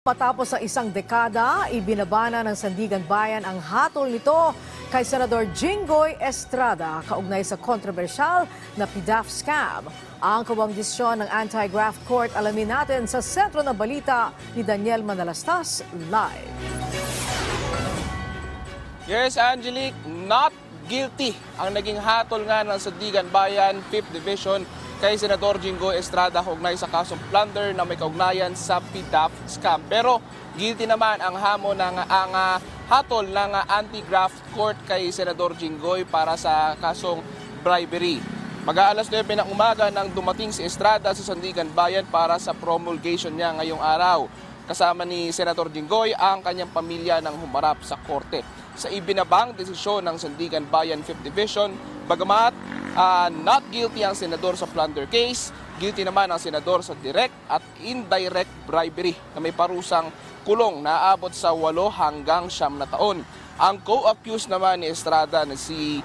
Matapos sa isang dekada, ibinabana ng Sandigan Bayan ang hatol nito kay Senador Jinggoy Estrada kaugnay sa kontrobersyal na PDAF scam. Ang kawang desisyon ng Anti-Graft Court alamin natin sa sentro ng balita ni Daniel Manalastas live. Yes, Angelique, not guilty ang naging hatol nga ng Sandigan Bayan 5th Division kay Senador Jinggoy Estrada kaugnay sa kasong plunder na may kaugnayan sa PDAF scam. Pero guilty naman ang hamon ng hatol ng Anti-Graft Court kay Senador Jinggoy para sa kasong bribery. Mag-aalas 9 ng umaga nang dumating si Estrada sa Sandigan Bayan para sa promulgation niya ngayong araw. Kasama ni Senador Jinggoy ang kanyang pamilya nang humarap sa korte. Sa ibinabang desisyon ng Sandigan Bayan 5th Division, bagamat not guilty ang senador sa plunder case, guilty naman ang senador sa direct at indirect bribery na may parusang kulong na aabot sa 8 hanggang 9 na taon. Ang co-accused naman ni Estrada na si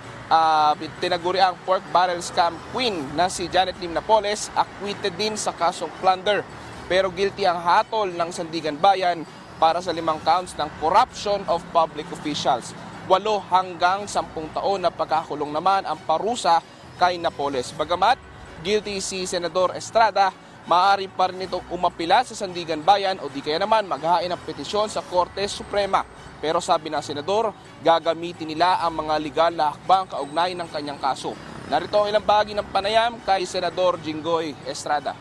tinaguriang pork barrel scam queen na si Janet Lim Napoles, acquitted din sa kasong plunder. Pero guilty ang hatol ng Sandigan Bayan para sa 5 counts ng corruption of public officials. 8 hanggang 10 taon na pagkakulong naman ang parusa kay Napoles. Bagamat guilty si Senador Estrada, maaari pa rin itong umapila sa Sandigan Bayan o di kaya naman maghain ng petisyon sa Korte Suprema. Pero sabi ng Senador, gagamitin nila ang mga legal na hakbang kaugnay ng kanyang kaso. Narito ang ilang bahagi ng panayam kay Senador Jinggoy Estrada.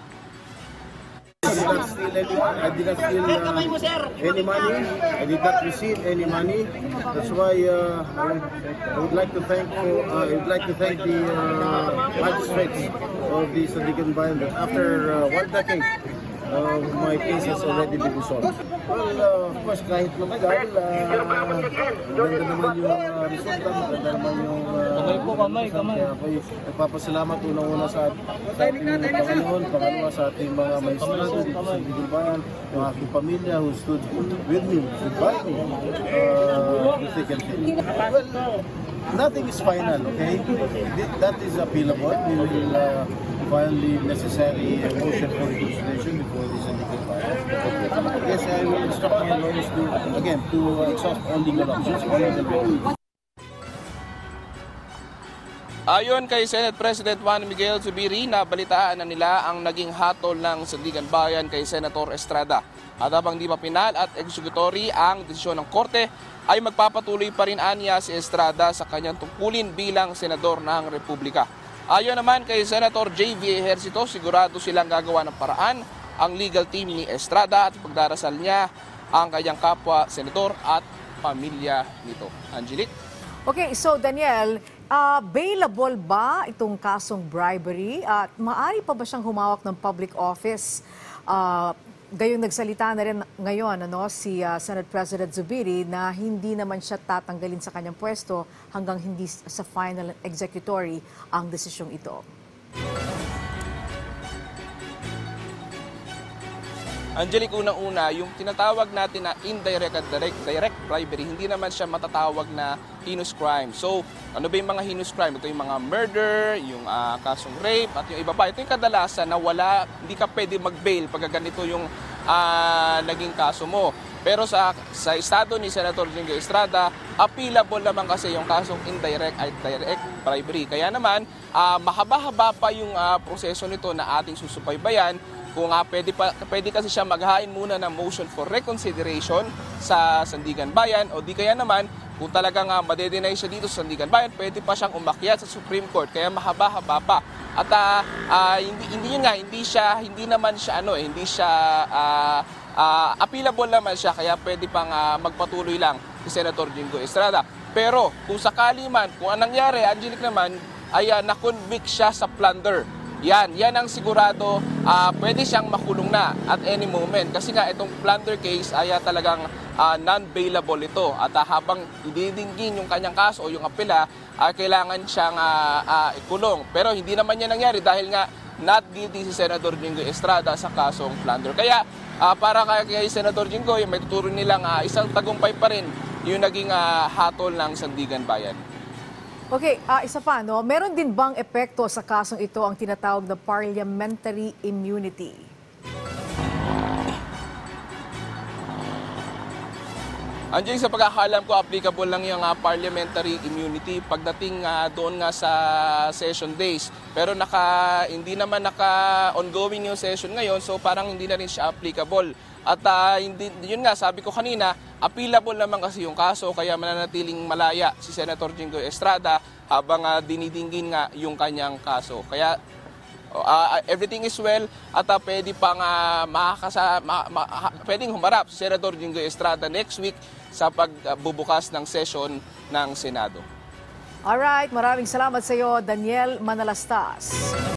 I did not steal any money. I did not receive any money. That's why I would like to thank the magistrates of the Sandigan Bayan that after 1 decade, my case has already been resolved. Well, of course, kahit lumagal, maganda naman yung resulta, maganda naman yung kamay. Kaya ako'y nagpapasalamat unang-una sa ating Panginoon, pangalawa sa ating mga maestrado dito sa Sandigan Bayan, yung aking pamilya who stood with me, by me, to thick and thin. Well, nothing is final, okay? That is appealable. We will file the necessary motion for reconsideration before the Sandigan Bayan. Yes, I will instruct my lawyers to exhaust all legal options. Ayon kay Senate President Juan Miguel Zubiri, nabalitaan na nila ang naging hatol ng Sandigan Bayan kay Senator Estrada. At habang di pa pinal at executory ang desisyon ng korte, ay magpapatuloy pa rin aniya si Estrada sa kanyang tungkulin bilang senador ng Republika. Ayon naman kay Senator J.V. Ejercito, sigurado silang gagawa ng paraan ang legal team ni Estrada at pagdarasal niya ang kanyang kapwa senador at pamilya nito. Angelique? Okay, so Daniel, bailable ba itong kasong bribery at maaari pa ba siyang humawak ng public office? Gayong nagsalita na rin ngayon si Senate President Zubiri na hindi naman siya tatanggalin sa kanyang pwesto hanggang hindi sa final executory ang desisyong ito. Angelique, unang-una, yung tinatawag natin na indirect at direct bribery, hindi naman siya matatawag na heinous crime. So, ano ba yung mga heinous crime? Ito yung mga murder, yung kasong rape, at yung iba pa. Ito yung kadalasan na hindi ka pwede mag-bail pag ganito yung naging kaso mo. Pero sa estado ni Senator Jinggoy Estrada, appealable naman kasi yung kasong indirect at direct bribery. Kaya naman, mahaba-haba pa yung proseso nito na ating susubaybayan. Kung pwede kasi siya maghain muna ng motion for reconsideration sa Sandigan Bayan o di kaya naman kung talagang madedenay siya dito sa Sandigan Bayan, pwede pa siyang umakyat sa Supreme Court. Kaya mahaba-haba pa. At hindi naman siya appealable naman siya, kaya pwede pang magpatuloy lang si Senator Jinggoy Estrada. Pero kung sakali man, kung anong nangyari, Angelique naman, ay na-convict siya sa plunder. Yan ang sigurado, pwede siyang makulong na at any moment. Kasi nga itong plunder case ay talagang non-bailable ito. At habang ididinggin yung kanyang kaso o yung apela, kailangan siyang ikulong. Pero hindi naman yan nangyari dahil nga not guilty si Senator Jinggoy Estrada sa kasong plunder. Kaya para kay Senator Jinggoy, may tuturo nilang isang tagumpay pa rin yung naging hatol ng Sandigan Bayan. Okay, isa pa, meron din bang epekto sa kasong ito ang tinatawag na parliamentary immunity? Andiyan sa pagkakalam ko, applicable lang yung parliamentary immunity pagdating doon nga sa session days. Pero hindi naman ongoing yung session ngayon, so parang hindi na rin siya applicable. At yun nga, sabi ko kanina, appealable naman kasi yung kaso, kaya mananatiling malaya si Senator Jinggoy Estrada habang dinidinggin nga yung kanyang kaso. Kaya everything is well at pwede pang pwedeng humarap si Senator Jinggoy Estrada next week sa pagbubukas ng session ng Senado. Alright, maraming salamat sa iyo, Daniel Manalastas.